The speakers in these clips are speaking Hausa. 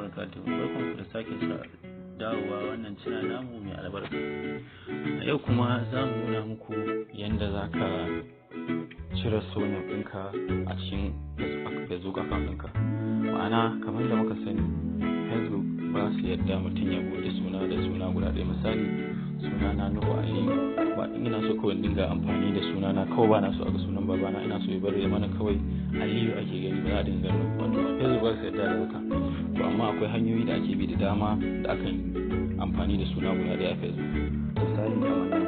wabarakatuh. Barkanku da sake dawowa wannan channel namu mai albarka. A yau kuma za mu nuna muku yanda za ka cire sunan ɗinka a cikin Facebook account ɗinka. Ma'ana kamar da muka sani, Facebook ba su yarda mutum ya buɗe suna guda ɗaya. Misali, suna na Nuhu Aliyu, ba ina so kawai dinga amfani da suna na kawai, ba na so a ga sunan babana, ina so ya bari mana kawai Aliyu ake gani, ba za a dinga Nuhu. Wato Facebook ba su yarda da haka. To amma akwai hanyoyi da ake bi da dama da aka yi amfani da suna guda ɗaya a Facebook. Misali kamar nan,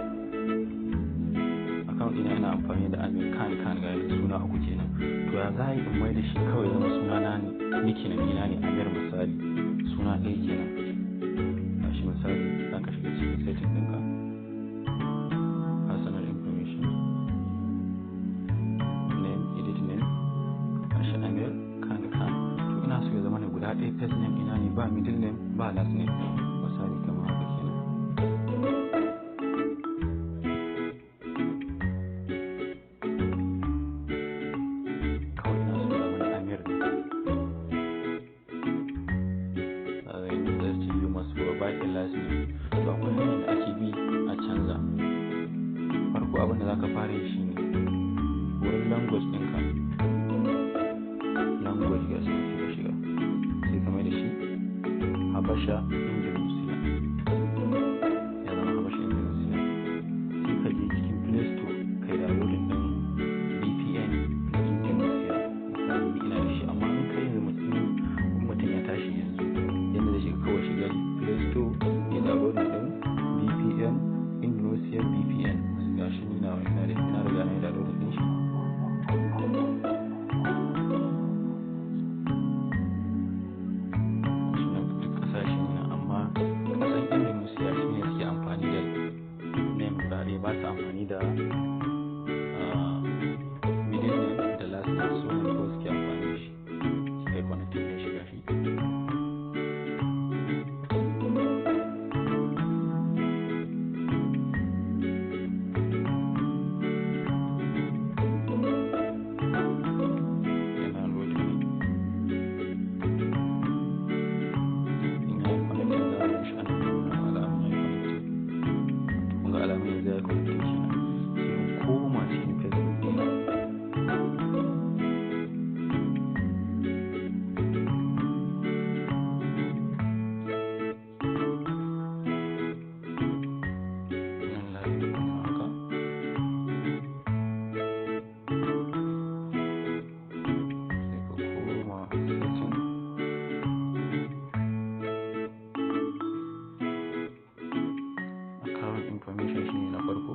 account ɗina ina amfani da Amir kan ga suna uku kenan. To ya za a yi in mai da shi kawai zama suna na niki na nina ne Amir, misali suna ɗaya kenan. Gashi misali za ka shiga cikin setting ɗinka, personal information, name, edit name, gashi Amir kan. To ina so ya zama ne guda ɗaya, first name ina ne, ba middle name ba last name, misali kamar haka kenan. Kawai ina so ya zama ne Amir ne. You must provide a last name. To akwai hanyar da ake bi a canza. Farko abin da za ka fara yi shine wurin language ɗinka, language ga sai ka shiga, sai ka mai da shi Habasha Indonesia, ya zama Habasha Indonesia. Sai ka je cikin Play Store kai downloading ɗin VPN Indonesia. Misali ina da shi, amma in kai mutum ya tashi yanzu, yadda zai shiga kawai shiga Play Store ya downloading ɗin VPN Indonesia VPN. Gashi ni na riga na yi downloading ɗin shi. Ba su amfani da middle name da last name, sunan ko suke amfani da shi. Sai connecting da shi gashi. Yana loading. In ya yi connecting za a rushe ana nuna alamun ya yi connecting. Kunga alamun yanzu ya yi connecting kenan. Sai in koma cikin Facebook ɗina. Nan layin kuma haka. Sai ka koma setting. Account information shine na farko.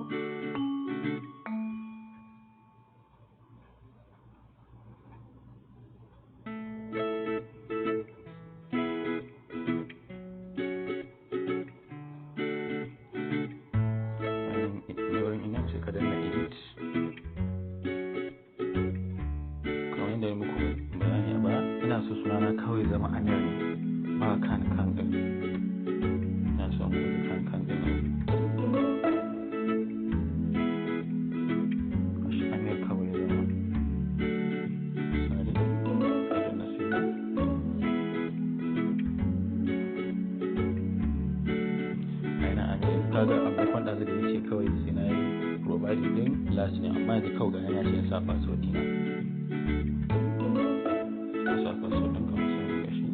Wurin ina sai ka danna edit. Kamar yadda muku bayani a baya, ina so sunana kawai zama Amir ne, ba kan ɗin. Ina so in goge kan ɗin nan. Gashi Amir kawai zama. Misali, ka danna save. Aina Amir, kaga abubuwan da zai ce kawai sai na yi providing ɗin last name, amma yanzu kawai ga ya ce in sa password ɗina. Ka sa password ɗinka misali gashi.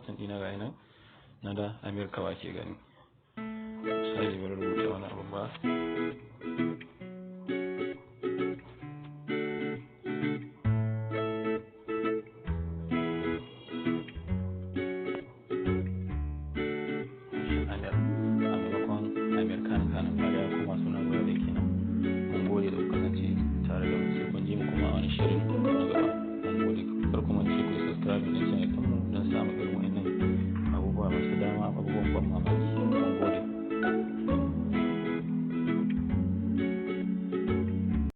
button ɗina ga nan na da Amerika wa ke gani. Misali bari rubuta wani abu ba. A maimakon American kanan ba